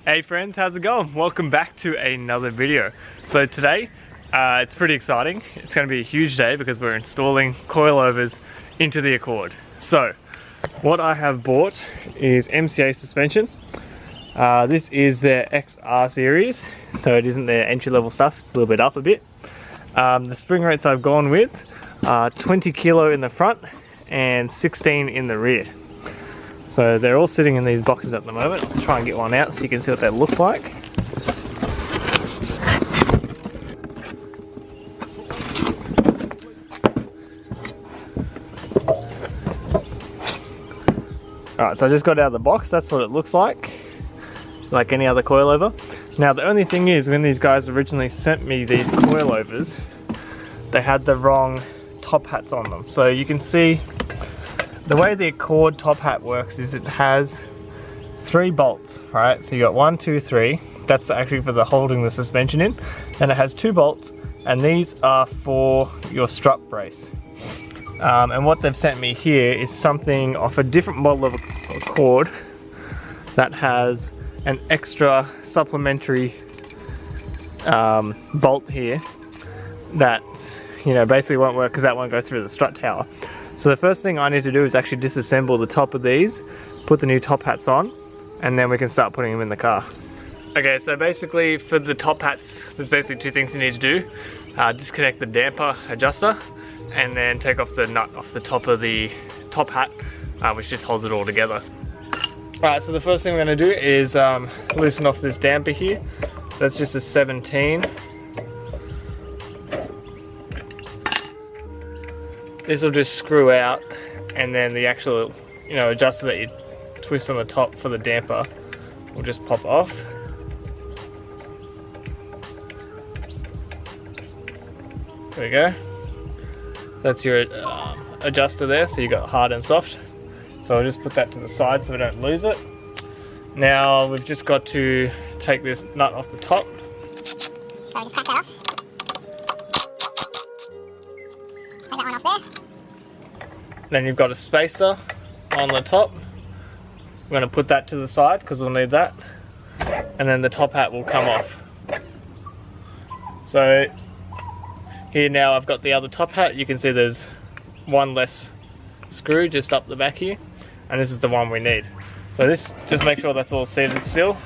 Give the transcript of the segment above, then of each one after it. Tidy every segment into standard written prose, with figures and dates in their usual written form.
Hey friends, how's it going? Welcome back to another video. So today, it's pretty exciting. It's going to be a huge day because we're installing coilovers into the Accord. So, what I have bought is MCA suspension. This is their XR series, so it isn't their entry-level stuff. It's a little bit up a bit. The spring rates I've gone with are 20 kilo in the front and 16 in the rear. So they're all sitting in these boxes at the moment. Let's try and get one out so you can see what they look like. Alright, so I just got out of the box. That's what it looks like any other coilover. Now the only thing is, when these guys originally sent me these coilovers, they had the wrong top hats on them. So you can see the way the Accord top hat works is it has 3 bolts, right? So you got 1, 2, 3. That's actually for the holding the suspension in. And it has 2 bolts, and these are for your strut brace. And what they've sent me here is something off a different model of Accord that has an extra supplementary bolt here that, you know, basically won't work because that won't go through the strut tower. So the first thing I need to do is actually disassemble the top of these, put the new top hats on, and then we can start putting them in the car. Okay, so basically for the top hats, there's basically 2 things you need to do. Disconnect the damper adjuster, and then take off the nut off the top of the top hat, which just holds it all together. Alright, so the first thing we're going to do is loosen off this damper here. That's just a 17. This will just screw out, and then the actual, adjuster that you twist on the top for the damper will just pop off. There we go. That's your adjuster there, so you got hard and soft. So I'll just put that to the side so we don't lose it. Now we've just got to take this nut off the top. So just crack that off. Take that one off there. Then you've got a spacer on the top. We're going to put that to the side because we'll need that. And then the top hat will come off. So here now I've got the other top hat. You can see there's one less screw just up the back here. And this is the one we need. So this, just make sure that's all seated still.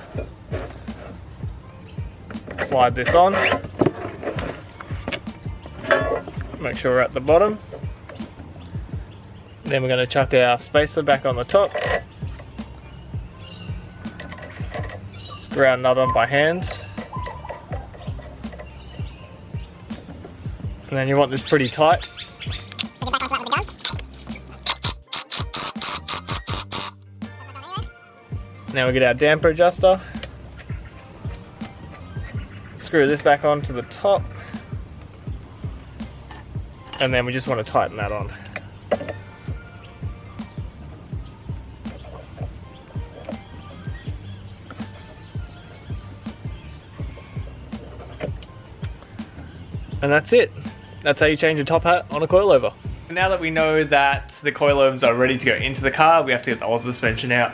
Slide this on. Make sure we're at the bottom. Then we're going to chuck our spacer back on the top. Screw our nut on by hand. And then you want this pretty tight. Now we get our damper adjuster. Screw this back onto the top. And then we just want to tighten that on. And that's it. That's how you change a top hat on a coilover. Now that we know that the coilovers are ready to go into the car, we have to get the old suspension out.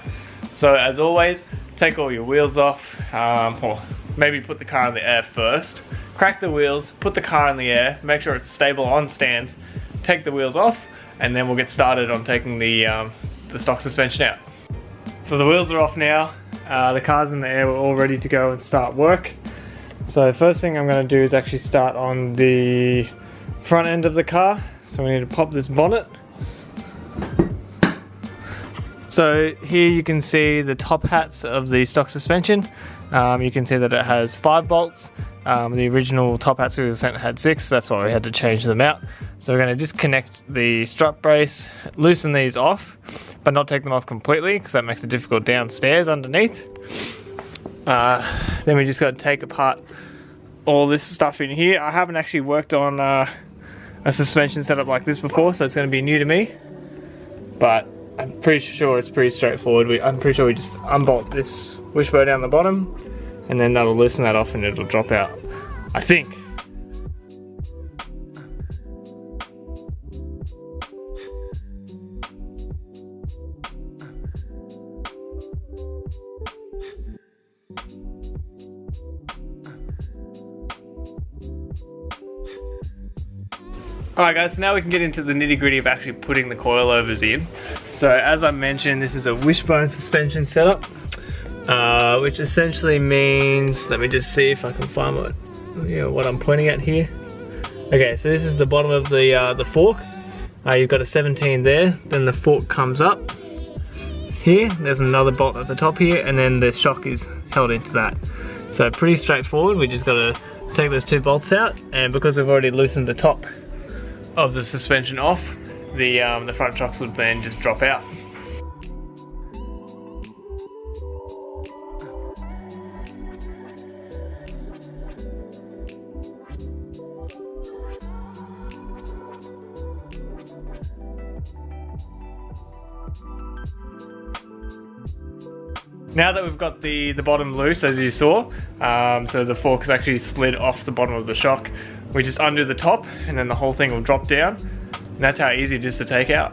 So as always, take all your wheels off, or maybe put the car in the air first. Crack the wheels, put the car in the air, make sure it's stable on stands, take the wheels off, and then we'll get started on taking the stock suspension out. So the wheels are off now, the car's in the air, we're all ready to go and start work. So first thing I'm going to do is actually start on the front end of the car. So we need to pop this bonnet. So here you can see the top hats of the stock suspension. You can see that it has 5 bolts. The original top hats we were sent had 6, so that's why we had to change them out. So we're going to disconnect the strut brace, loosen these off, but not take them off completely because that makes it difficult downstairs underneath. Then we just got to take apart all this stuff in here. I haven't actually worked on a suspension setup like this before, so it's going to be new to me, but I'm pretty sure it's pretty straightforward. I'm pretty sure we just unbolt this wishbone down the bottom, and then that'll loosen that off and it'll drop out, I think. Alright guys, so now we can get into the nitty gritty of actually putting the coilovers in. So as I mentioned, this is a Wishbone suspension setup, which essentially means, let me just see if I can find what I'm pointing at here. Okay, so this is the bottom of the fork. You've got a 17 there, then the fork comes up here, there's another bolt at the top here, and then the shock is held into that. So pretty straightforward, we just got to take those 2 bolts out, and because we've already loosened the top of the suspension off, the front shocks would then just drop out. Now that we've got the bottom loose, as you saw, so the fork is actually slid off the bottom of the shock, we just undo the top and then the whole thing will drop down. And that's how easy it is to take out.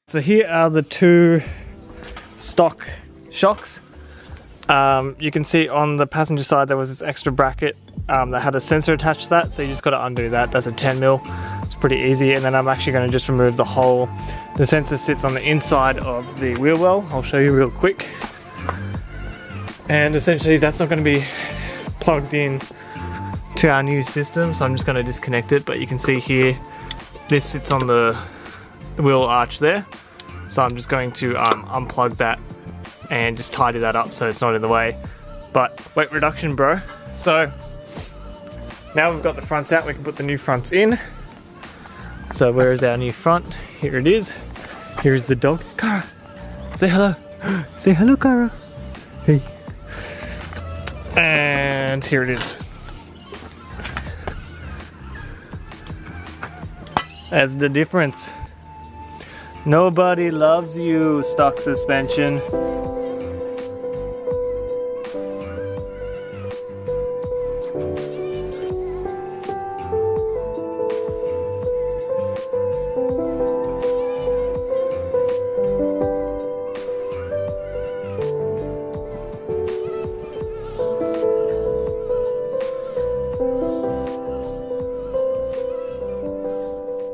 So here are the 2 stock shocks. You can see on the passenger side there was this extra bracket that had a sensor attached to that, so you just got to undo that. That's a 10mm. It's pretty easy, and then I'm actually going to just remove the whole. The sensor sits on the inside of the wheel well. I'll show you real quick. And essentially that's not going to be plugged in to our new system, so I'm just going to disconnect it. But you can see here, this sits on the wheel arch there. So I'm just going to unplug that and just tidy that up so it's not in the way. But weight reduction, bro. So now we've got the fronts out, we can put the new fronts in. So where is our new front? Here it is. Here's the dog. Kara, say hello. Say hello, Kara. Hey. And here it is. That's the difference. Nobody loves you, stock suspension.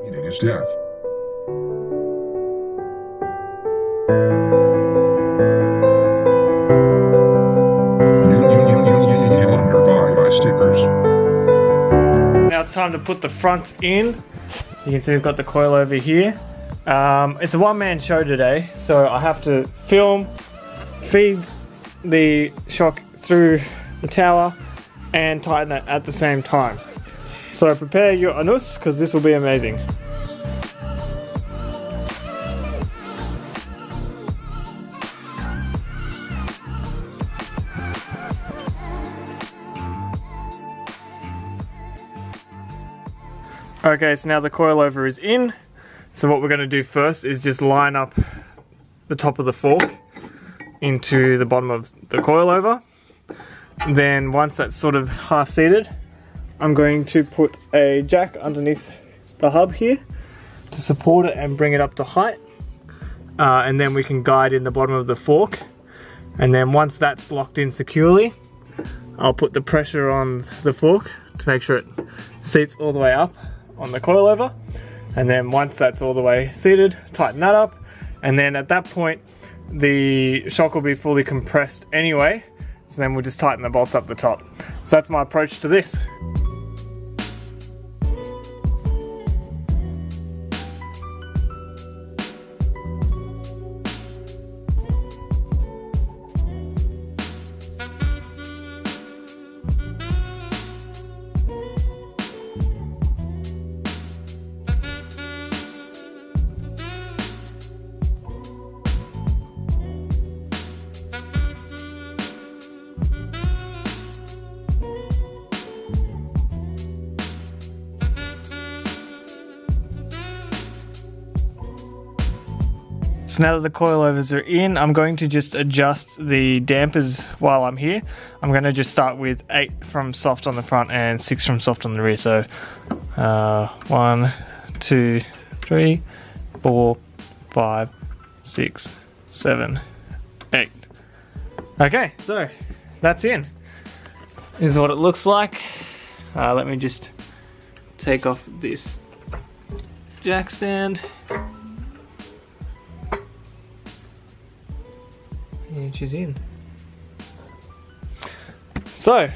Meeting his death. Stickers. Now it's time to put the fronts in. You can see we've got the coilover here. It's a one-man show today, so I have to film, feed the shock through the tower, and tighten it at the same time. So prepare your anus, because this will be amazing. Okay, so now the coilover is in. So what we're going to do first is just line up the top of the fork into the bottom of the coilover. Then once that's sort of half seated, I'm going to put a jack underneath the hub here to support it and bring it up to height. And then we can guide in the bottom of the fork. And then once that's locked in securely, I'll put the pressure on the fork to make sure it seats all the way up on the coilover. And then once that's all the way seated, tighten that up. And then at that point, the shock will be fully compressed anyway. So then we'll just tighten the bolts up the top. So that's my approach to this. So now that the coilovers are in, I'm going to just adjust the dampers while I'm here. I'm going to just start with 8 from soft on the front and 6 from soft on the rear. So 1, 2, 3, 4, 5, 6, 7, 8. Okay, so that's in. This is what it looks like. Let me just take off this jack stand. Which is in. So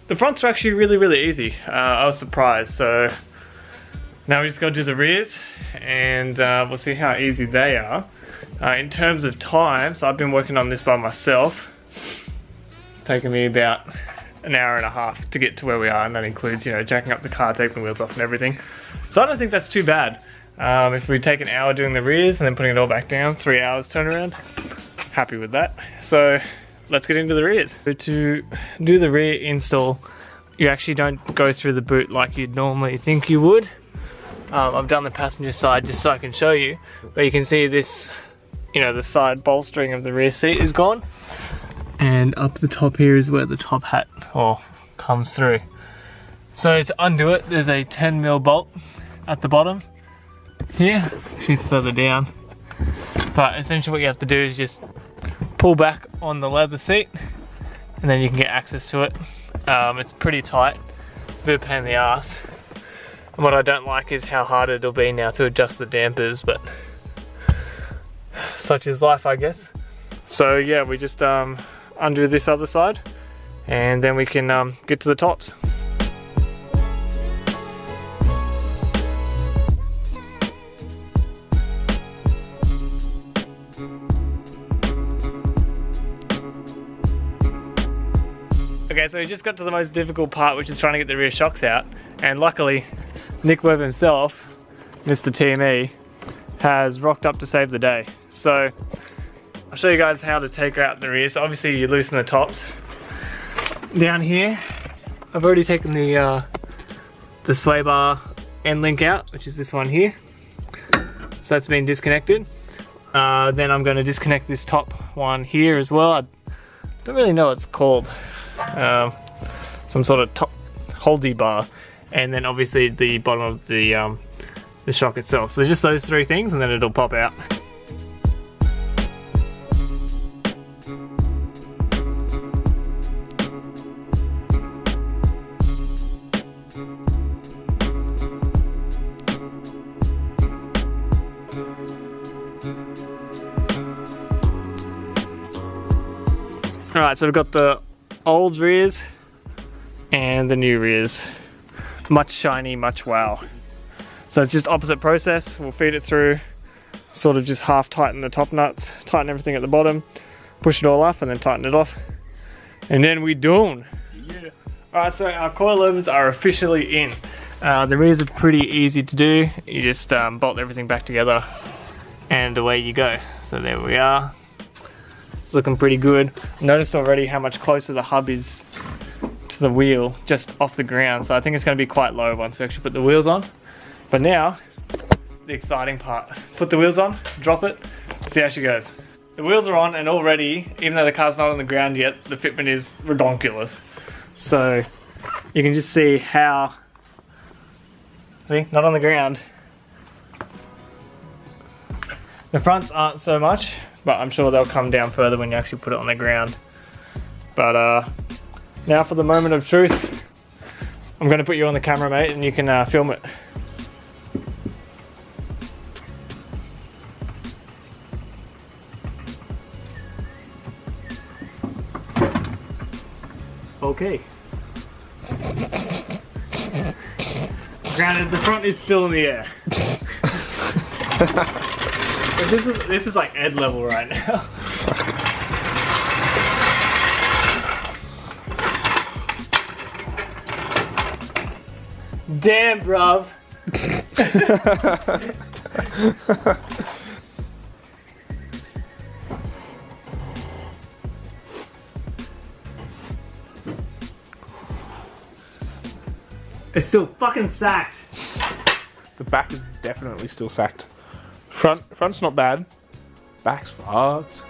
the fronts are actually really easy. I was surprised. So now we just got to do the rears, and we'll see how easy they are. In terms of time, so I've been working on this by myself. It's taken me about an hour and a half to get to where we are, and that includes, you know, jacking up the car, taking the wheels off and everything. So I don't think that's too bad. If we take an hour doing the rears and then putting it all back down, 3 hours turnaround, happy with that. So let's get into the rears. So to do the rear install, you actually don't go through the boot like you'd normally think you would. I've done the passenger side just so I can show you, but you can see this, you know, the side bolstering of the rear seat is gone, and up the top here is where the top hat comes through. So to undo it, there's a 10mm bolt at the bottom here, she's further down, but essentially what you have to do is just pull back on the leather seat and then you can get access to it. It's pretty tight, it's a bit of a pain in the ass, and what I don't like is how hard it'll be now to adjust the dampers, but such is life, I guess. So yeah, we just undo this other side and then we can get to the tops. Okay, so we just got to the most difficult part, which is trying to get the rear shocks out, and luckily Nick Webb himself, Mr. TME, has rocked up to save the day. So I'll show you guys how to take out the rear. So obviously you loosen the tops. Down here, I've already taken the sway bar end link out, which is this one here. So that's been disconnected. Then I'm going to disconnect this top one here as well. I don't really know what it's called. Some sort of top holdy bar, and then obviously the bottom of the shock itself. So just those 3 things, and then it'll pop out. Alright, so we've got the old rears and the new rears. Much shiny, much wow. So it's just opposite process. We'll feed it through, sort of just half tighten the top nuts, tighten everything at the bottom, push it all up and then tighten it off. And then we done. Yeah. Alright, so our coilovers are officially in. The rears are pretty easy to do. You just bolt everything back together and away you go. So there we are. It's looking pretty good. Noticed already how much closer the hub is to the wheel, just off the ground. So I think it's going to be quite low once we actually put the wheels on. But now, the exciting part. Put the wheels on, drop it, see how she goes. The wheels are on, and already, even though the car's not on the ground yet, the fitment is redonkulous. So you can just see how, see, not on the ground. The fronts aren't so much, but I'm sure they'll come down further when you actually put it on the ground. But now for the moment of truth. I'm going to put you on the camera, mate, and you can film it. Okay. Granted, the front is still in the air. But this is like Ed level right now. Damn, bruv. It's still fucking sacked. The back is definitely still sacked. Front's not bad. Back's fucked.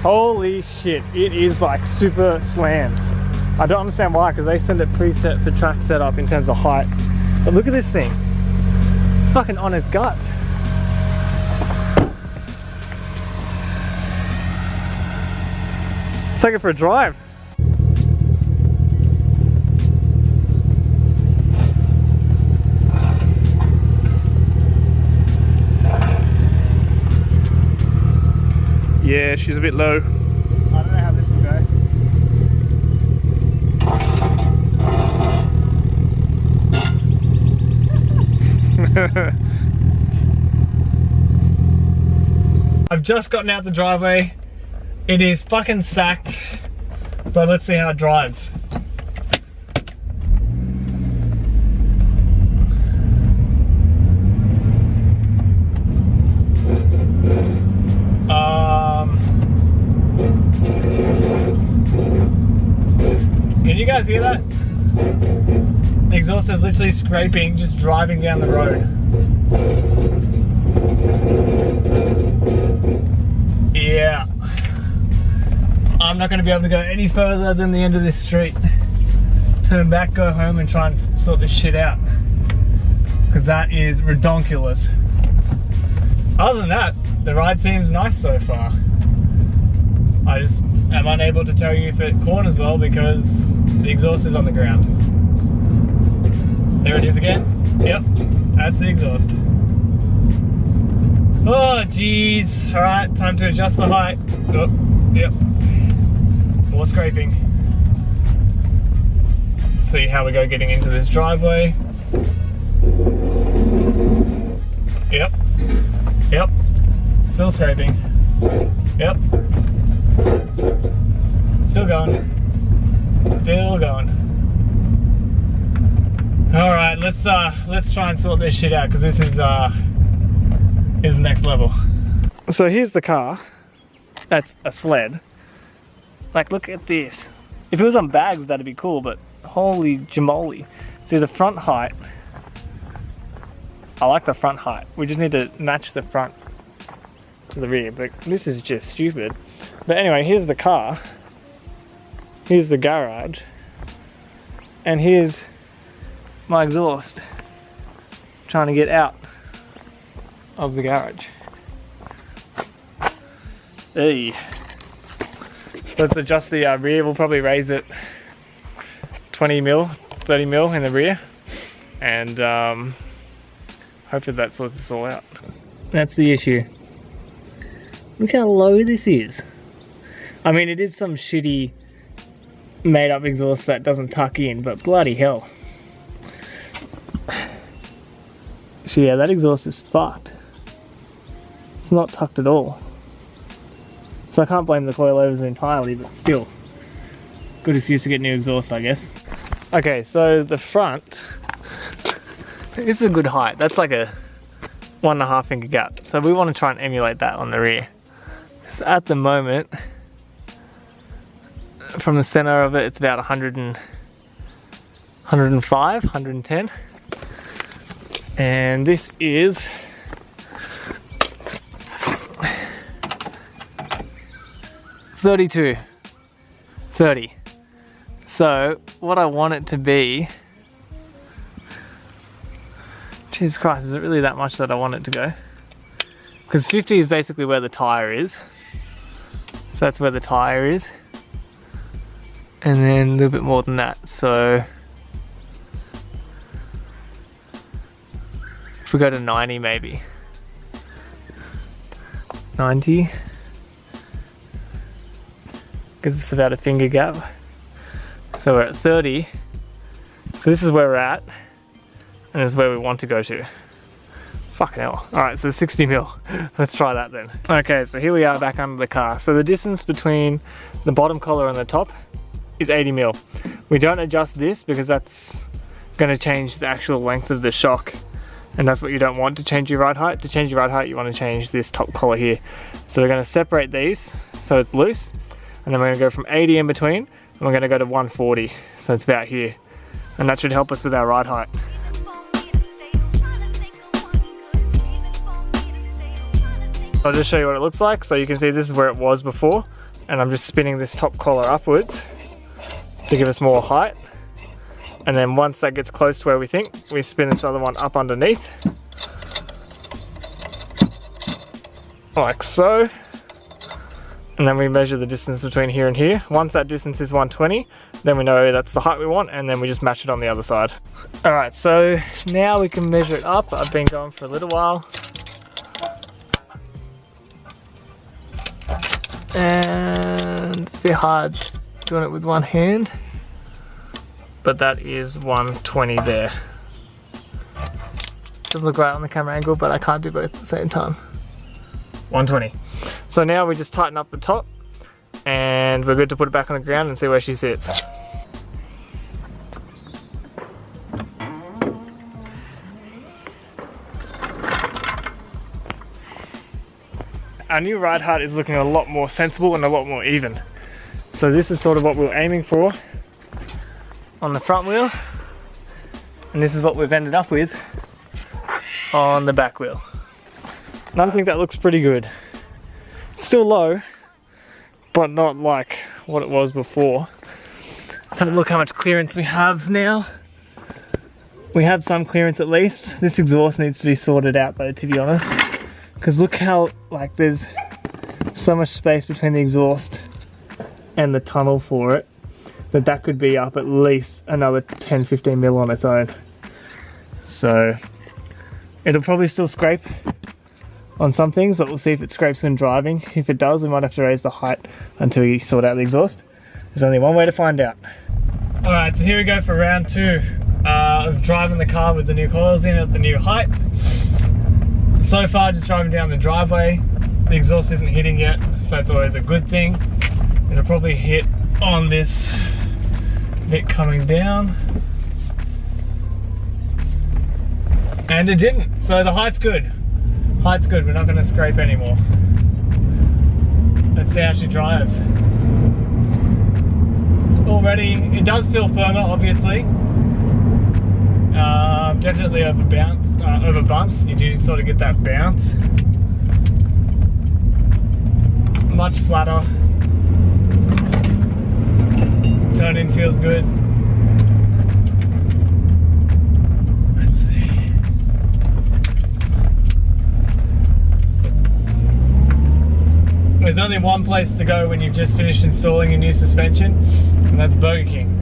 Holy shit, it is like super slammed. I don't understand why, because they send it preset for track setup in terms of height. But look at this thing. It's fucking on its guts. Let's take it for a drive. Yeah, she's a bit low. I don't know how this will go. I've just gotten out the driveway. It is fucking sacked, but let's see how it drives. Can you guys hear that? The exhaust is literally scraping, just driving down the road. Yeah. I'm not going to be able to go any further than the end of this street. Turn back, go home and try and sort this shit out. Because that is redonkulous. Other than that, the ride seems nice so far. I just am unable to tell you if it corners well because the exhaust is on the ground. There it is again. Yep, that's the exhaust. Oh jeez. Alright, time to adjust the height. Oh, yep. More scraping. See how we go getting into this driveway. Yep. Yep. Still scraping. Yep. Still going. Still going. Alright, let's try and sort this shit out because this is next level. So here's the car. That's a sled. Like, look at this. If it was on bags, that'd be cool, but holy jamoli. See the front height. I like the front height. We just need to match the front to the rear, but this is just stupid. But anyway, here's the car. Here's the garage. And here's my exhaust. Trying to get out of the garage. Hey. Let's adjust the rear. We'll probably raise it 20 mil, 30 mil in the rear. And hopefully that sorts this all out. That's the issue. Look how low this is. I mean, it is some shitty made up exhaust that doesn't tuck in, but bloody hell. So yeah, that exhaust is fucked. It's not tucked at all. So I can't blame the coilovers entirely, but still. Good excuse to get new exhaust, I guess. Okay, so the front, this is a good height. That's like a 1.5 finger gap. So we want to try and emulate that on the rear. So at the moment, from the center of it, it's about 105, 110. And this is 32, 30. So what I want it to be, Jesus Christ, is it really that much that I want it to go? Because 50 is basically where the tire is. So that's where the tire is. And then a little bit more than that. So if we go to 90 maybe. 90. Because it's about a finger gap. So we're at 30. So this is where we're at. And this is where we want to go to. Fucking hell. Alright, so 60 mil. Let's try that then. Okay, so here we are back under the car. So the distance between the bottom collar and the top is 80 mil. We don't adjust this because that's going to change the actual length of the shock, and that's what you don't want to change your ride height. To change your ride height, you want to change this top collar here. So we're going to separate these so it's loose, and then we're going to go from 80 in between, and we're going to go to 140. So it's about here, and that should help us with our ride height. I'll just show you what it looks like. So you can see this is where it was before, and I'm just spinning this top collar upwards to give us more height. And then once that gets close to where we think, we spin this other one up underneath. Like so. And then we measure the distance between here and here. Once that distance is 120, then we know that's the height we want, and then we just match it on the other side. Alright, so now we can measure it up. I've been going for a little while. And it's a bit hard doing it with one hand, but that is 120 there. Doesn't look right on the camera angle, but I can't do both at the same time. 120. So now we just tighten up the top, and we're good to put it back on the ground and see where she sits. Our new ride height is looking a lot more sensible and a lot more even. So this is sort of what we were aiming for on the front wheel, and this is what we've ended up with on the back wheel. And I think that looks pretty good. It's still low, but not like what it was before. Let's have a look how much clearance we have now. We have some clearance at least. This exhaust needs to be sorted out though, to be honest. Because look how, like, there's so much space between the exhaust and the tunnel for it, that could be up at least another 10-15 mil on its own. So it'll probably still scrape on some things, but we'll see if it scrapes when driving. If it does, we might have to raise the height until we sort out the exhaust. There's only one way to find out. Alright, so here we go for round 2 of driving the car with the new coils in at the new height. So far, just driving down the driveway, the exhaust isn't hitting yet, so that's always a good thing. It'll probably hit on this bit coming down. And it didn't, so the height's good. Height's good, we're not going to scrape anymore. Let's see how she drives. Already, it does feel firmer, obviously. Definitely over bumps, you do sort of get that bounce. Much flatter. Turn in feels good. Let's see. There's only one place to go when you've just finished installing a new suspension, and that's Burger King.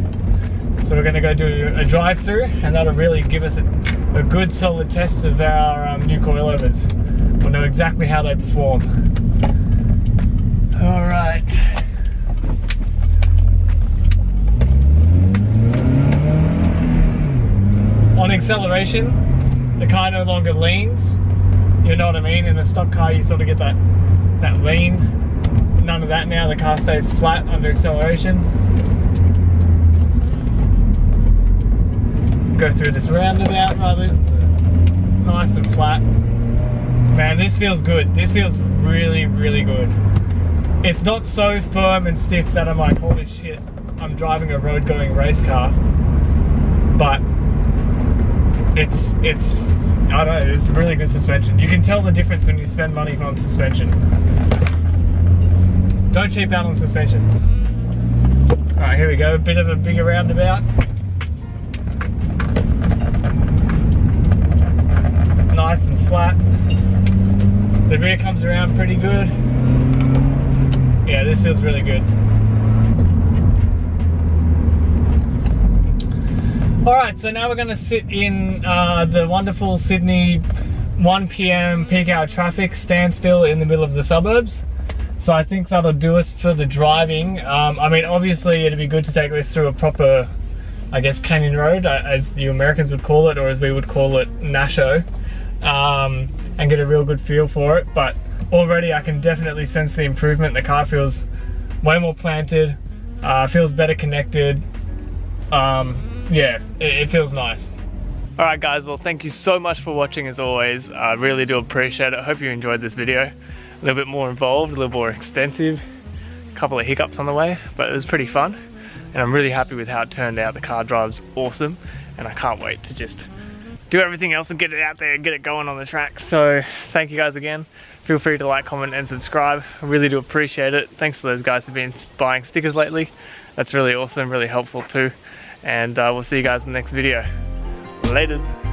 So we're going to go do a drive-through, and that'll really give us a good solid test of our new coilovers. We'll know exactly how they perform. Alright. On acceleration, the car no longer leans. You know what I mean? In a stock car you sort of get that lean. None of that now, the car stays flat under acceleration. Go through this roundabout rather nice and flat. Man, this feels good. This feels really, really good. It's not so firm and stiff that I'm like, holy shit, I'm driving a road going race car. But it's I don't know, it's really good suspension. You can tell the difference when you spend money on suspension. Don't cheap out on suspension. Alright, here we go, a bit of a bigger roundabout. Nice and flat. The rear comes around pretty good. Yeah, this feels really good. Alright, so now we're going to sit in the wonderful Sydney 1 PM peak hour traffic standstill in the middle of the suburbs. So I think that'll do us for the driving. I mean, obviously it'd be good to take this through a proper, I guess, canyon road, as the Americans would call it, or as we would call it, Nasho. and get a real good feel for it. But already I can definitely sense the improvement. The car feels way more planted, feels better connected. Yeah, it feels nice. Alright guys, well thank you so much for watching as always. I really do appreciate it. I hope you enjoyed this video. A little bit more involved, a little more extensive. A couple of hiccups on the way, but it was pretty fun. And I'm really happy with how it turned out. The car drives awesome, and I can't wait to just do everything else and get it out there and get it going on the track. So thank you guys again. Feel free to like, comment and subscribe. I really do appreciate it. Thanks to those guys who've been buying stickers lately. That's really awesome, really helpful too. And we'll see you guys in the next video. Laters.